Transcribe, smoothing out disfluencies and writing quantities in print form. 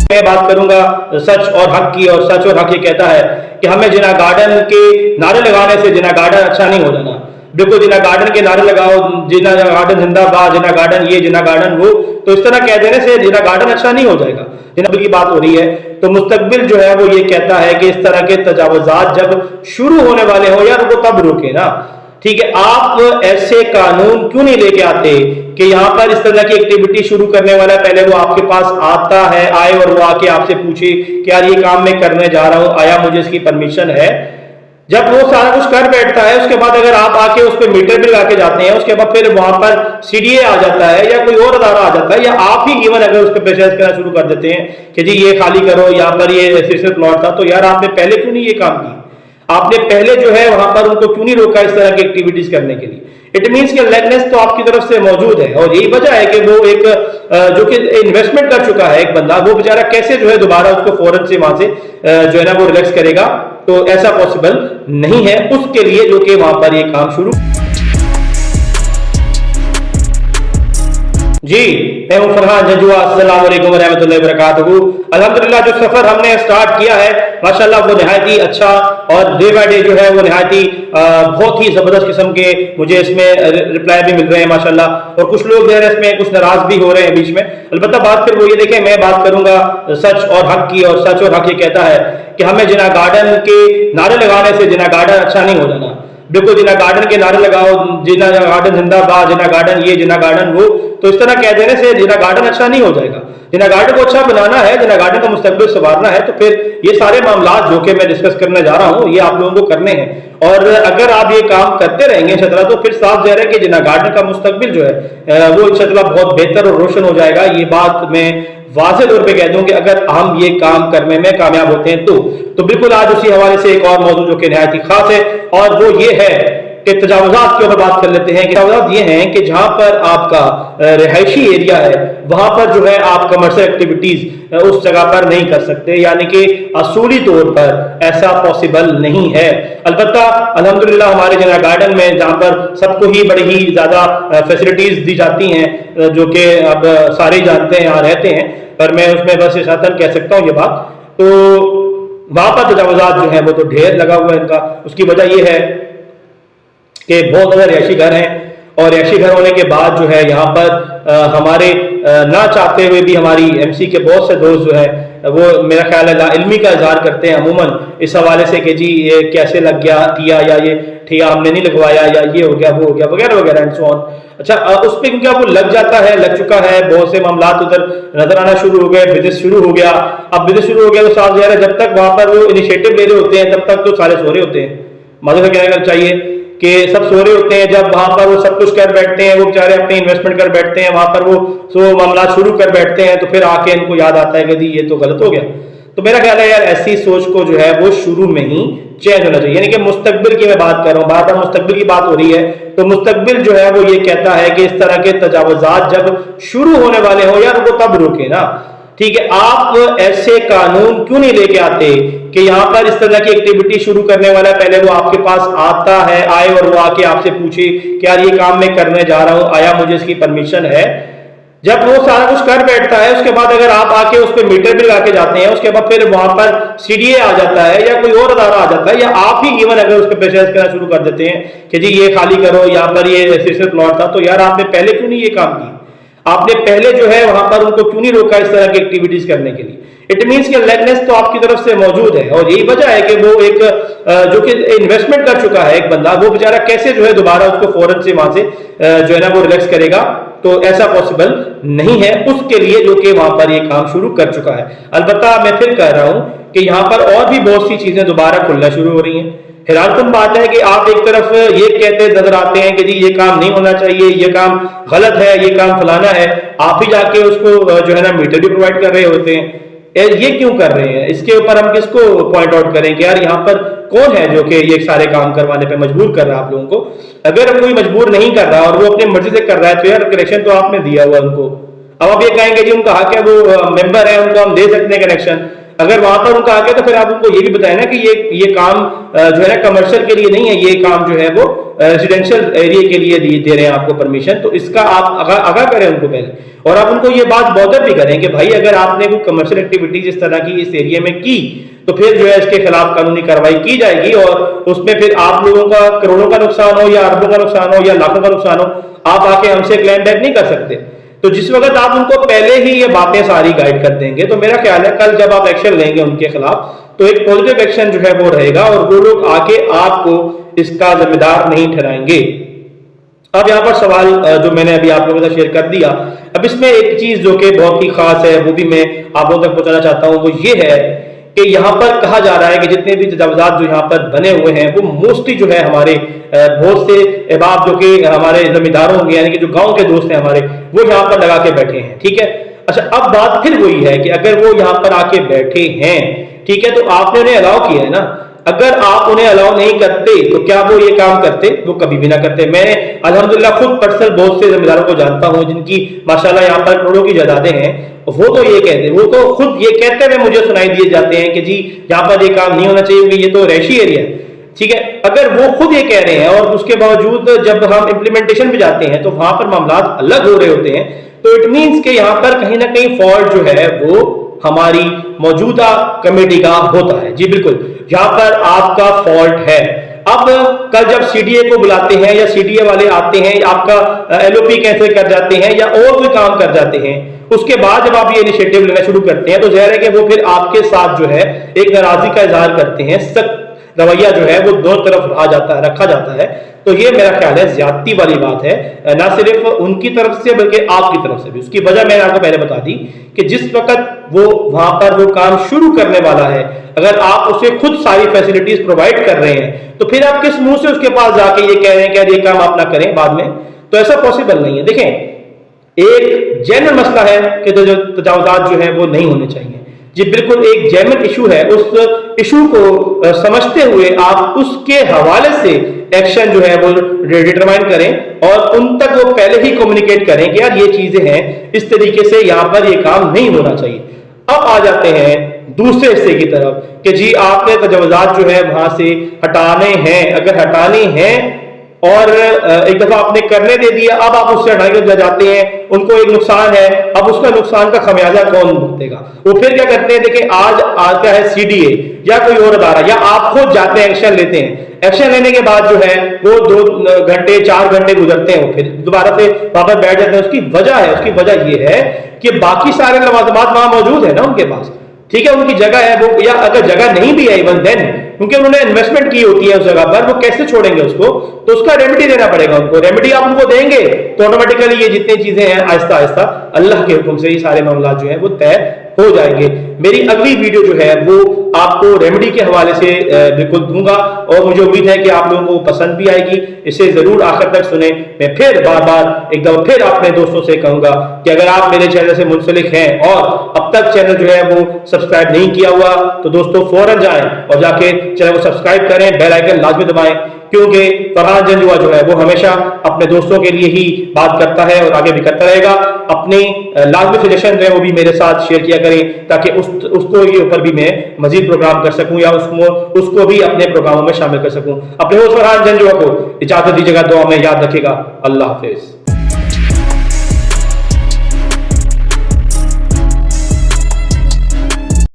मैं बात करूंगा सच और हक की, और सच और हक ये कहता है कि हमें जिना गार्डन के नारे लगाने से जिना गार्डन अच्छा नहीं हो जाना। बिल्कुल जिना गार्डन के नारे लगाओ, जिना गार्डन जिंदाबाद, जिना गार्डन ये, जिना गार्डन वो, तो इस तरह कह देने से जिना गार्डन अच्छा नहीं हो जाएगा। जिना की बात हो रही है तो मुस्तकबिल जो है वो ये कहता है कि इस तरह के तजावुजात जब शुरू होने वाले हो यार वो तब रोके ना। ठीक है, आप ऐसे कानून क्यों नहीं लेके आते कि यहां पर इस तरह की एक्टिविटी शुरू करने वाला पहले वो आपके पास आता है, आए और वो आके आपसे पूछे कि यार ये काम मैं करने जा रहा हूं, आया मुझे इसकी परमिशन है। जब वो सारा कुछ कर बैठता है उसके बाद अगर आप आके उस पर मीटर बिल आके जाते हैं, उसके बाद फिर वहां पर सीडीए आ जाता है या कोई और अदारा आ जाता है, या आप ही इवन अगर उस पर प्रेशराइज करना शुरू कर देते हैं कि जी ये खाली करो, यहाँ पर ये रेसिडेंशियल प्लॉट था, तो यार आपने पहले क्यों नहीं ये काम की? आपने पहले जो है वहां पर उनको क्यों नहीं रोका इस तरह की एक्टिविटीज करने के लिए? इट मीन्स कि लेगनेस तो आपकी तरफ से मौजूद है, और यही वजह है कि वो एक जो कि इन्वेस्टमेंट कर चुका है एक बंदा, वो बेचारा कैसे जो है दोबारा उसको फौरन से वहां से जो है ना वो रिलैक्स करेगा? तो ऐसा पॉसिबल नहीं है उसके लिए जो कि वहां पर ये काम शुरू। जी मैं हूं फरहान जजुआ, अस्सलाम वालेकुम रहमतुल्लाहि व बरकातहू। अल्हम्दुलिल्लाह जो सफर हमने स्टार्ट किया है माशाल्लाह वो निहायत ही अच्छा, और डे बाय डे जो है वो निहायत ही बहुत ही जबरदस्त किस्म के मुझे इसमें रिप्लाई भी मिल रहे हैं माशाल्लाह, और कुछ लोग जो है इसमें कुछ नाराज भी हो रहे हैं बीच में। अलबत्ता बात फिर वो ये देखें, मैं बात करूंगा सच और हक की, और सच और हक ये कहता है कि हमें जिना गार्डन के नारे लगाने से जिना गार्डन अच्छा नहीं हो जाना। बिल्कुल जिना गार्डन के नारे लगाओ, जिना गार्डन जिंदाबाद, जिना गार्डन ये, जिना गार्डन वो, तो इस तरह कह देने से जिना गार्डन अच्छा नहीं हो जाएगा। जिना गार्डन को अच्छा बनाना है, जिना गार्डन का मुस्तकबिल संवारना है, तो फिर ये सारे मामला जो कि मैं डिस्कस करने जा रहा हूं ये आप लोगों को करने हैं। और अगर आप ये काम करते रहेंगे इंशाअल्लाह तो फिर साफ ज़ाहिर है कि जिना गार्डन का मुस्तकबिल जो है वो इंशाअल्लाह बहुत बेहतर और रोशन हो जाएगा। ये बात मैं वाज़ेह तौर पे कह दूं कि अगर हम ये काम करने में कामयाब होते हैं तो बिल्कुल आज उसी हवाले से एक और मौजूद जो कि निहायत ही खास है, और वो ये है कि तजावुजात की बात कर लेते हैं। तजावुजात ये हैं कि जहां पर आपका रिहायशी एरिया है वहां पर जो है आप कमर्शियल एक्टिविटीज उस जगह पर नहीं कर सकते, यानी कि असूली तौर पर ऐसा पॉसिबल नहीं है। अलबत्ता अल्हम्दुलिल्लाह हमारे जना गार्डन में जहां पर सबको ही बड़ी ही ज्यादा फैसिलिटीज दी जाती हैं जो कि अब सारे जानते हैं, यहाँ रहते हैं, पर मैं उसमें बस शातन कह सकता हूँ ये बात। तो वहां पर तजावुजात जो है वो तो ढेर लगा हुआ है इनका। उसकी वजह यह है कि बहुत ज़्यादा रिहायशी घर हैं, और रिहायशी घर होने के बाद जो है यहाँ पर हमारे ना चाहते हुए भी हमारी एमसी के बहुत से दोस्त जो है वो मेरा ख्याल है लाइल्मी का इजहार करते हैं अमूमन इस हवाले से कि जी ये कैसे लग गया ठिया, या ये ठिया हमने नहीं लगवाया, या ये हो गया वो हो गया वगैरह वगैरह एंड सो ऑन। अच्छा उस पर क्योंकि वो लग जाता है, लग चुका है, बहुत से मामला उधर नजर आना शुरू हो गए, बिजनेस शुरू हो गया। अब बिजनेस शुरू हो गया तो साफ ज़ाहिर है जब तक वहां पर वो इनिशिएटिव ले रहे होते हैं तब तक तो सारे सो रहे होते हैं। मतलब कहना चाहिए कि सब सो रहे होते हैं, जब वहां पर वो सब कुछ कर बैठते हैं, वो बेचारे अपने इन्वेस्टमेंट कर बैठते हैं, वहां पर वो मामला शुरू कर बैठते हैं, तो फिर आके इनको याद आता है कि जी ये तो गलत हो गया। तो मेरा ख्याल है यार ऐसी सोच को जो है वो शुरू में ही चेंज होना चाहिए। यानी कि मुस्तकबिल की मैं बात कर रहा हूँ, बार बार मुस्तकबिल की बात हो रही है, तो मुस्तकबिल जो है वो ये कहता है कि इस तरह के तजावुजात जब शुरू होने वाले हो यार वो तब रोके ना। ठीक है, आप ऐसे कानून क्यों नहीं लेके आते कि यहां पर इस तरह की एक्टिविटी शुरू करने वाला पहले वो आपके पास आता है, आए और वो आके आपसे पूछे कि यार ये काम मैं करने जा रहा हूं, आया मुझे इसकी परमिशन है। जब वो सारा कुछ कर बैठता है उसके बाद अगर आप आके उस पर मीटर बिल आके जाते हैं, उसके बाद फिर वहां पर सीडीए आ जाता है या कोई और अदारा आ जाता है, या आप ही इवन अगर उस पर प्रेशराइज करना शुरू कर देते हैं कि जी ये खाली करो, यहाँ पर ये रेसिडेंशियल प्लॉट था, तो यार आपने पहले क्यों नहीं ये काम की? आपने पहले जो है वहां पर उनको क्यों नहीं रोका इस तरह की एक्टिविटीज करने के लिए? इट मीन्स कि लेगनेस तो आपकी तरफ से मौजूद है, और यही वजह है कि वो एक जो कि इन्वेस्टमेंट कर चुका है एक बंदा, वो बेचारा कैसे जो है दोबारा उसको फौरन से वहां से जो है ना वो रिलैक्स करेगा? तो ऐसा पॉसिबल नहीं है उसके लिए जो कि वहां पर ये काम शुरू कर चुका है। अलबत्ता मैं फिर कह रहा हूं कि यहाँ पर और भी बहुत सी चीजें दोबारा खुलना शुरू हो रही हैं। हैरानकुन बात है कि आप एक तरफ ये कहते नजर आते हैं कि जी ये काम नहीं होना चाहिए, ये काम गलत है, ये काम फलाना है, आप ही जाके उसको जो है ना मीटर भी प्रोवाइड कर रहे होते हैं। ये क्यों कर रहे हैं? इसके ऊपर हम किसको पॉइंट आउट करें कि यार यहाँ पर कौन है जो कि ये सारे काम करवाने पे मजबूर कर रहा है आप लोगों को? अगर कोई मजबूर नहीं कर रहा और वो अपनी मर्जी से कर रहा है तो यार कनेक्शन तो आपने दिया हुआ उनको। अब आप ये कहेंगे जी उनका हक है, वो मेंबर है, उनको हम दे सकते हैं कनेक्शन। अगर वहां पर उनका आ गया तो फिर आप उनको ये भी बताएं ना कि ये काम जो है ना कमर्शियल के लिए नहीं है, ये काम जो है वो रेजिडेंशियल एरिया के लिए दे रहे हैं आपको परमिशन, तो इसका आप आगाह करें उनको पहले। और आप उनको ये बात बॉदर भी करें कि भाई अगर आपने कोई कमर्शियल एक्टिविटीज इस तरह की इस एरिया में की तो फिर जो है इसके खिलाफ कानूनी कार्रवाई की जाएगी, और उसमें फिर आप लोगों का करोड़ों का नुकसान हो या अरबों का नुकसान हो या लाखों का नुकसान हो, आप आके हमसे क्लेम बैक नहीं कर सकते। तो जिस वक्त आप उनको पहले ही ये बातें सारी गाइड कर देंगे तो मेरा ख्याल है कल जब आप एक्शन लेंगे उनके खिलाफ तो एक पॉजिटिव एक्शन जो है वो रहेगा और वो लोग आके आपको इसका जिम्मेदार नहीं ठहराएंगे। अब यहाँ पर सवाल जो मैंने अभी आप लोगों के साथ शेयर कर दिया, अब इसमें एक चीज जो कि बहुत ही खास है वो भी मैं आप लोगों तक पहुंचाना चाहता हूं, वो ये है कि यहाँ पर कहा जा रहा है कि जितने भी तजावुजात जो यहाँ पर बने हुए हैं वो मोस्टली जो है हमारे बहुत से अहबाब जो कि हमारे जमींदारों के यानी कि जो गांव के दोस्त हैं हमारे, वो यहाँ पर लगा के बैठे हैं। ठीक है, अच्छा अब बात फिर वही है कि अगर वो यहाँ पर आके बैठे हैं, ठीक है, तो आपने उन्हें अलाउ किया है ना, अगर आप उन्हें अलाउ नहीं करते तो क्या वो ये काम करते? वो कभी भी ना करते। मैं अल्हम्दुलिल्लाह खुद पर्सनल बहुत से जमींदारों को जानता हूं जिनकी माशाल्लाह यहाँ पर करोड़ों की जायदादें हैं, वो तो ये कहते हैं, वो तो खुद ये कहते हुए मुझे सुनाई दिए जाते हैं कि जी यहाँ पर ये काम नहीं होना चाहिए, ये तो रैशी एरिया है। ठीक है, अगर वो खुद ये कह रहे हैं और उसके बावजूद जब हम इंप्लीमेंटेशन पे जाते हैं तो वहां पर मामला अलग हो रहे होते हैं, तो इट मीन्स के यहाँ पर कहीं ना कहीं फॉल्ट जो है वो हमारी मौजूदा कमेटी का होता है। जी बिल्कुल, यहाँ पर आपका फॉल्ट है। अब कल जब सीडीए को बुलाते हैं या सीडीए वाले आते हैं, आपका एलओपी कैंसिल कर जाते हैं या और कोई काम कर जाते हैं, उसके बाद जब आप ये इनिशिएटिव लेना शुरू करते हैं तो जाहिर है कि वो फिर आपके साथ जो है एक नाराजगी का इजहार करते हैं, सख्त रवैया जो है वो दोनों तरफ रखा जाता है। तो ये मेरा ख्याल है ज्यादती वाली बात है, ना सिर्फ उनकी तरफ से बल्कि आपकी तरफ से भी। उसकी वजह मैंने आपको पहले बता दी कि जिस वक्त वो वहां पर वो काम शुरू करने वाला है, अगर आप उसे खुद सारी फैसिलिटीज प्रोवाइड कर रहे हैं तो फिर आप किस मुंह से उसके पास जाके ये कह रहे हैं कि ये काम आप ना करें बाद में, तो ऐसा पॉसिबल नहीं है। देखें, एक जेन्युइन मसला है कि जो तजावुजात जो है वो नहीं होने चाहिए। जी बिल्कुल, एक जेन्युइन इशू है, उस इशू को समझते हुए आप उसके हवाले से एक्शन जो है वो डिटरमाइन करें और उन तक वो पहले ही कम्युनिकेट करें कि यार ये चीजें हैं, इस तरीके से यहां पर ये काम नहीं होना चाहिए। अब आ जाते हैं दूसरे हिस्से की तरफ कि जी आपने तजावुजात जो है वहां से हटाने हैं, अगर हटाने हैं और एक दफा आपने करने दे दिया, अब आप उससे हटाने के जाते हैं, उनको एक नुकसान है, अब उसका नुकसान का खमियाजा कौन भुगतेगा? वो फिर क्या करते हैं, देखिए आज आता है सीडीए या कोई और अदारा या आप खुद जाते हैं, एक्शन लेते हैं, एक्शन लेने के बाद जो है वो 2 घंटे 4 घंटे गुजरते हैं, वो फिर दोबारा से वापस बैठ जाते हैं। उसकी वजह है, उसकी वजह ये है कि बाकी सारे लवाजमात वहां मौजूद है ना उनके पास, ठीक है, उनकी जगह है वो, या अगर जगह नहीं भी है इवन देन, क्योंकि उन्होंने इन्वेस्टमेंट की होती है उस जगह पर, वो कैसे छोड़ेंगे उसको? तो उसका रेमेडी देना पड़ेगा उनको। रेमेडी आप उनको देंगे तो ऑटोमेटिकली ये जितनी चीजें हैं आहिस्ता आहिस्ता अल्लाह के हुक्म से ही सारे मामला जो है वो तय हो जाएंगे। मेरी अगली वीडियो जो है वो आपको रेमेडी के हवाले से बिल्कुल दूंगा और मुझे उम्मीद है कि आप लोगों को पसंद भी आएगी। इसे जरूर आखिर तक सुने। मैं फिर बार बार एक दफा फिर अपने दोस्तों से कहूंगा कि अगर आप मेरे चैनल से मुंसलिक हैं और अब तक चैनल जो है वो सब्सक्राइब नहीं किया हुआ तो दोस्तों फौरन जाएं और जाके चैनल को सब्सक्राइब करें, बेल आइकन लाजमी दबाएं, क्योंकि फरहान जंजुआ जो है वो हमेशा अपने दोस्तों के लिए ही बात करता है और आगे भी करता रहेगा। अपने लाजमी सजेशन जो है वो भी मेरे साथ शेयर किया करें ताकि उसको ये ऊपर भी मैं मजीद प्रोग्राम कर सकूं या उसको भी अपने प्रोग्रामों में शामिल कर सकूं। अपने होस्ट फरहान जंजुआ को इजाजत दीजिएगा, दुआ में याद रखिएगा। अल्लाह हाफिज।